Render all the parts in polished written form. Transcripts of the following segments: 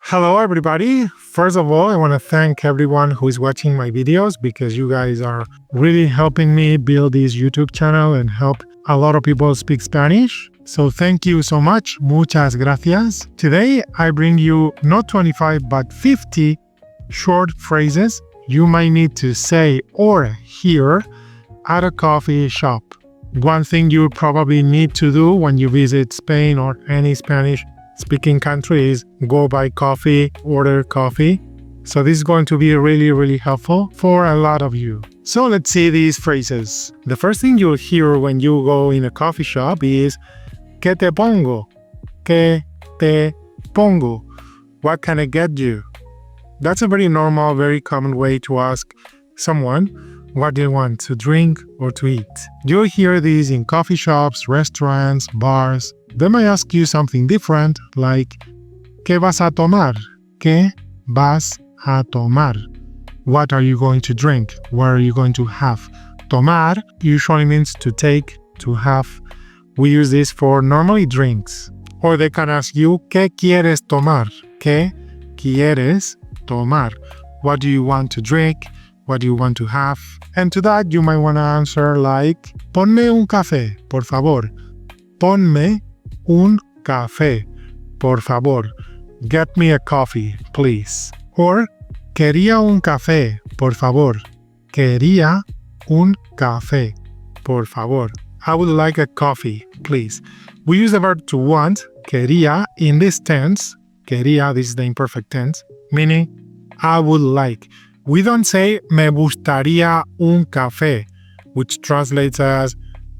Hello everybody. First of all, I want to thank everyone who is watching my videos because you guys are really helping me build this YouTube channel and help a lot of people speak Spanish. So thank you so much. Muchas gracias. Today I bring you not 25 but 50 short phrases you might need to say or hear at a coffee shop. One thing you probably need to do when you visit Spain or any Spanish-speaking country is go buy coffee, order coffee. So this is going to be really helpful for a lot of you. So let's see these phrases. The first thing you'll hear when you go in a coffee shop is ¿Qué te pongo? ¿Qué te pongo? What can I get you? That's a very normal, very common way to ask someone what they want to drink or to eat. You'll hear these in coffee shops, restaurants, bars. They might ask you something different like ¿Qué vas a tomar? ¿Qué vas a tomar? What are you going to drink? What are you going to have? Tomar usually means to take, to have. We use this for normally drinks. Or they can ask you ¿Qué quieres tomar? ¿Qué quieres tomar? What do you want to drink? What do you want to have? And to that you might want to answer like Ponme un café, por favor. Ponme un café, por favor. Get me a coffee, please. Or Quería un café, por favor. Quería un café, por favor. I would like a coffee, please. We use the verb to want, quería, in this tense. Quería, this is the imperfect tense, meaning I would like. We don't say me gustaría un café, which translates as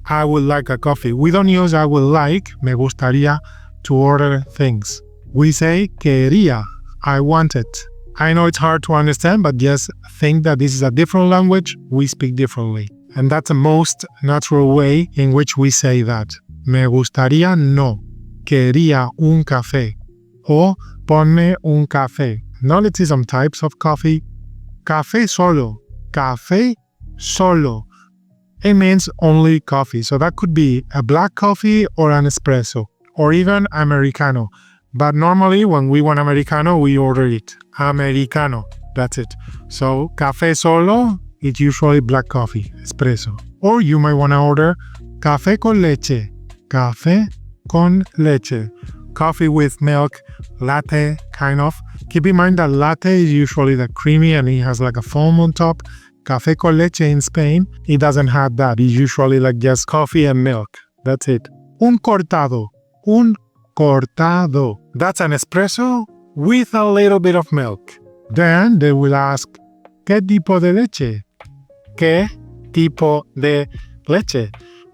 I would like a coffee. We don't use I would like, me gustaría, to order things. We say quería, I want it. I know it's hard to understand, but just think that this is a different language, we speak differently. And that's the most natural way in which we say that. Me gustaría no, quería un café. O ponme un café. Now let's see some types of coffee. Café solo. Café solo. It means only coffee. So that could be a black coffee or an espresso. Or even Americano. But normally when we want Americano, we order it. Americano. That's it. So café solo, it's usually black coffee. Espresso. Or you might want to order café con leche. Café con leche. Coffee with milk, latte, kind of. Keep in mind that latte is usually the creamy and it has like a foam on top. Café con leche in Spain, it doesn't have that. It's usually like just coffee and milk. That's it. Un cortado. Un cortado. That's an espresso with a little bit of milk. Then they will ask, ¿Qué tipo de leche? ¿Qué tipo de leche?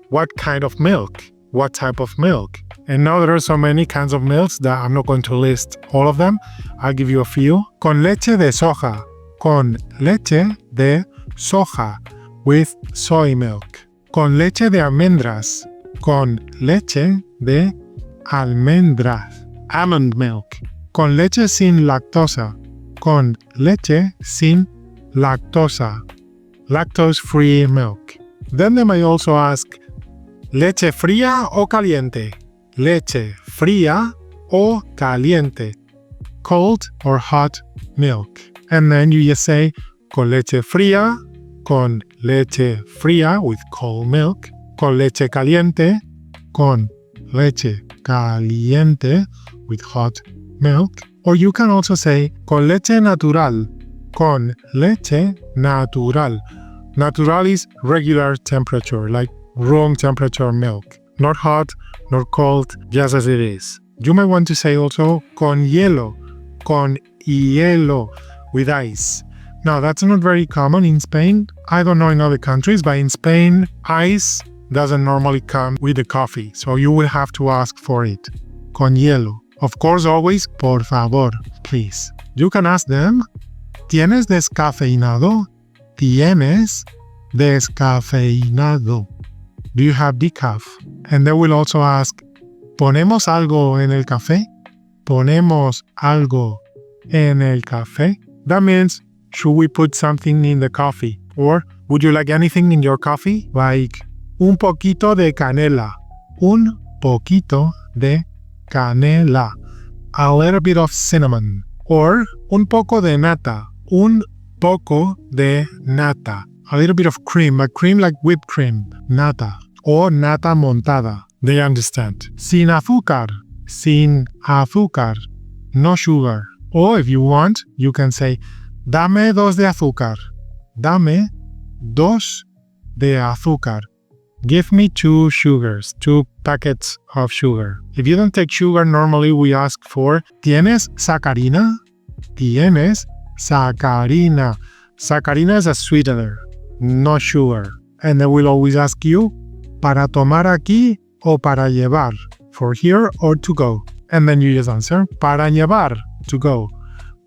What kind of milk? What type of milk? And now there are so many kinds of milks that I'm not going to list all of them. I'll give you a few. Con leche de soja. Con leche de soja. With soy milk. Con leche de almendras. Con leche de almendras. Almond milk. Con leche sin lactosa. Con leche sin lactosa. Lactose-free milk. Then they may also ask, ¿leche fría o caliente? Leche fría o caliente. Cold or hot milk. And then you just say, con leche fría with cold milk. Con leche caliente with hot milk. Or you can also say, con leche natural. Con leche natural. Natural is regular temperature, like room temperature milk. Not hot, not cold, just as it is. You might want to say also con hielo, with ice. Now that's not very common in Spain. I don't know in other countries, but in Spain, ice doesn't normally come with the coffee, so you will have to ask for it. Con hielo. Of course, always, por favor, please. You can ask them, ¿Tienes descafeinado? ¿Tienes descafeinado? Do you have decaf? And they will also ask, ¿Ponemos algo en el café? ¿Ponemos algo en el café? That means, should we put something in the coffee? Or, would you like anything in your coffee? Like, un poquito de canela. Un poquito de canela. A little bit of cinnamon. Or un poco de nata. Un poco de nata. A little bit of cream, but cream like whipped cream. Nata. Or nata montada. They understand. Sin azúcar. Sin azúcar. No sugar. Or if you want, you can say, dame dos de azúcar. Dame dos de azúcar. Give me 2 sugars, 2 packets of sugar. If you don't take sugar, normally we ask for, ¿tienes sacarina? ¿Tienes sacarina? Sacarina is a sweetener, no sugar. And then we'll always ask you, ¿para tomar aquí o para llevar? For here or to go? And then you just answer, para llevar, to go.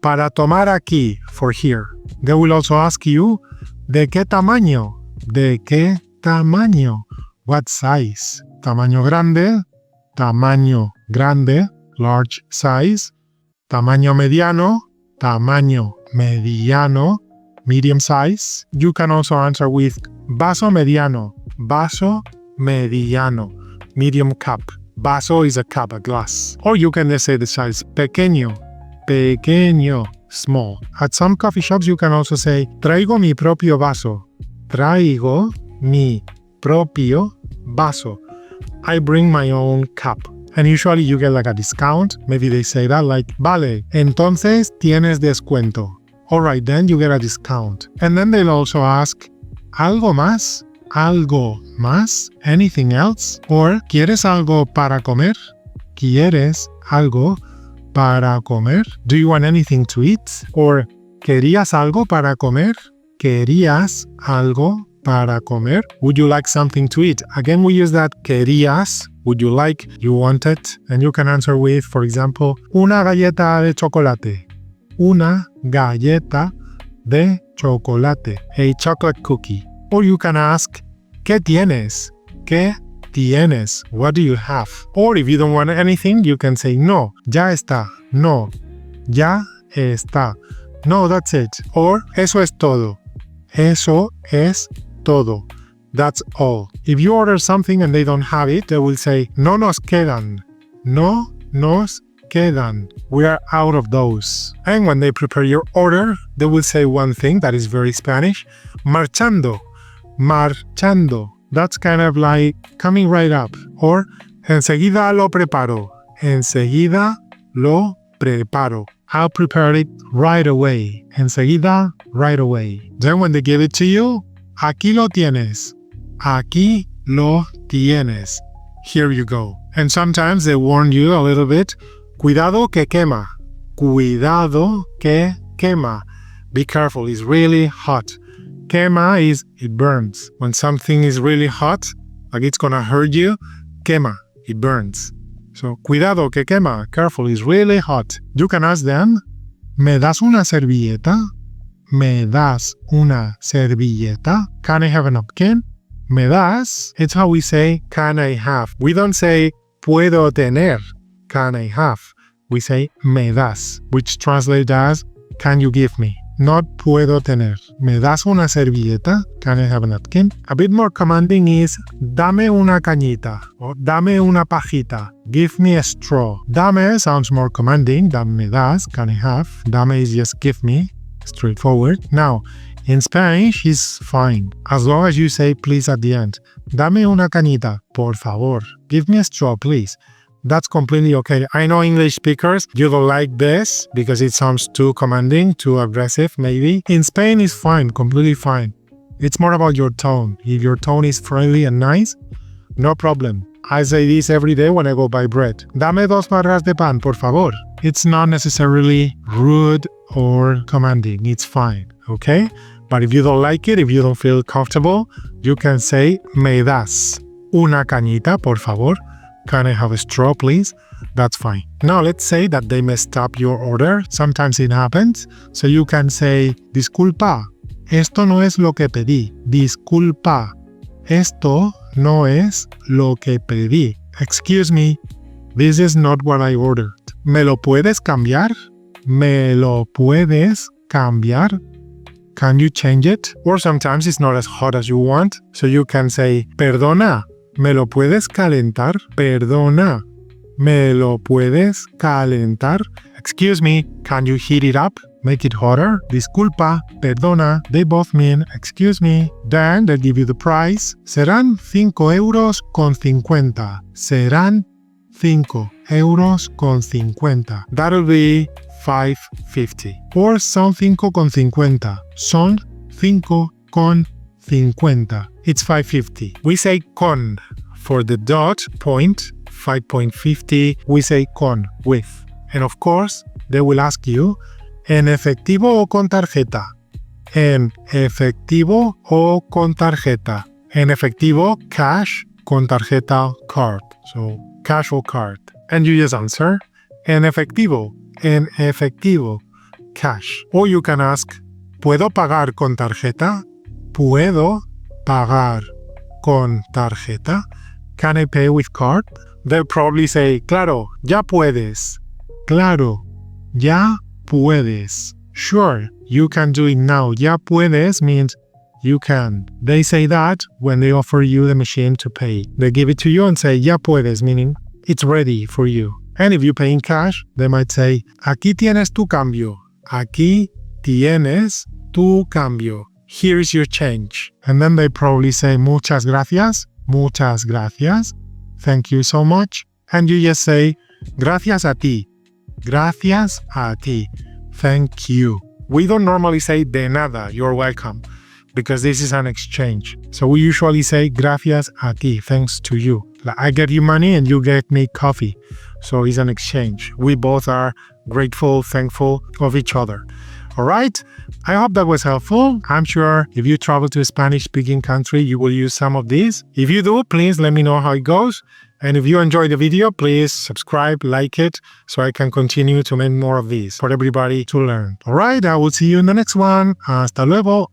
Para tomar aquí, for here. They will also ask you, ¿de qué tamaño? ¿De qué tamaño? What size? Tamaño grande, large size. Tamaño mediano, medium size. You can also answer with vaso mediano, medium cup. Vaso is a cup, a glass. Or you can just say the size, pequeño, small. At some coffee shops you can also say, traigo mi propio vaso. Traigo mi propio vaso. I bring my own cup. And usually you get like a discount. Maybe they say that like, vale, entonces tienes descuento. Alright, then you get a discount. And then they'll also ask, ¿algo más? ¿Algo más? Anything else? Or, ¿quieres algo para comer? ¿Quieres algo para comer? Do you want anything to eat? Or, ¿querías algo para comer? ¿Querías algo para comer? Would you like something to eat? Again, we use that querías. Would you like? You want it? And you can answer with, for example, una galleta de chocolate. Una galleta de chocolate. A chocolate cookie. Or you can ask, ¿qué tienes? ¿Qué tienes? What do you have? Or if you don't want anything, you can say, no, ya está. No, ya está. No, that's it. Or, eso es todo. Eso es todo. That's all. If you order something and they don't have it, they will say, no nos quedan. No nos quedan. We are out of those. And when they prepare your order, they will say one thing that is very Spanish, marchando. Marchando. That's kind of like coming right up. Or, enseguida lo preparo. Enseguida lo preparo. I'll prepare it right away. Enseguida, right away. Then when they give it to you, aquí lo tienes. Aquí lo tienes. Here you go. And sometimes they warn you a little bit. Cuidado que quema. Cuidado que quema. Be careful, it's really hot. Quema is, it burns. When something is really hot, like it's gonna hurt you, quema, it burns. So, cuidado que quema, careful, it's really hot. You can ask them, ¿me das una servilleta? ¿Me das una servilleta? Can I have a napkin? ¿Me das? It's how we say, can I have? We don't say, puedo tener. Can I have? We say, me das, which translates as, can you give me? Not puedo tener. ¿Me das una servilleta? Can I have a napkin? A bit more commanding is, dame una cañita, or dame una pajita. Give me a straw. Dame sounds more commanding than me das, can I have? Dame is just give me, straightforward. Now, in Spanish, it's fine, as long as you say please at the end. Dame una cañita, por favor. Give me a straw, please. That's completely okay. I know English speakers, you don't like this because it sounds too commanding, too aggressive maybe. In Spain, it's fine, completely fine. It's more about your tone. If your tone is friendly and nice, no problem. I say this every day when I go buy bread. Dame 2 barras de pan, por favor. It's not necessarily rude or commanding. It's fine, okay? But if you don't like it, if you don't feel comfortable, you can say, me das una cañita, por favor. Can I have a straw, please? That's fine. Now, let's say that they messed up your order. Sometimes it happens. So you can say, disculpa, esto no es lo que pedí. Disculpa, esto no es lo que pedí. Excuse me, this is not what I ordered. ¿Me lo puedes cambiar? ¿Me lo puedes cambiar? Can you change it? Or sometimes it's not as hot as you want. So you can say, perdona, ¿me lo puedes calentar? Perdona, ¿Me lo puedes calentar? Excuse me, can you heat it up? Make it hotter. Disculpa, perdona, they both mean excuse me. Then they'll give you the price. Serán 5,50 €. Serán 5,50 €. That'll be $5.50. Or son 5,50. Son 5,50. It's $5.50. We say con. For the dot, point, 5.50, we say con, with. And of course, they will ask you, ¿en efectivo o con tarjeta? En efectivo o con tarjeta. En efectivo, cash, con tarjeta, card. So, cash or card. And you just answer, en efectivo, cash. Or you can ask, ¿puedo pagar con tarjeta? ¿Puedo pagar con tarjeta? Can I pay with card? They'll probably say, claro, ya puedes. Claro, ya puedes. Sure, you can do it now. Ya puedes means you can. They say that when they offer you the machine to pay. They give it to you and say, ya puedes, meaning it's ready for you. And if you pay in cash, they might say, aquí tienes tu cambio. Aquí tienes tu cambio. Here's your change. And then they probably say, muchas gracias. Muchas gracias. Thank you so much. And you just say, gracias a ti. Gracias a ti. Thank you. We don't normally say de nada, you're welcome, because this is an exchange. So we usually say gracias a ti, thanks to you. Like I get you money and you get me coffee. So it's an exchange. We both are grateful, thankful of each other. All right, I hope that was helpful. I'm sure if you travel to a Spanish-speaking country, you will use some of these. If you do, please let me know how it goes. And if you enjoyed the video, please subscribe, like it, so I can continue to make more of these for everybody to learn. All right, I will see you in the next one. Hasta luego.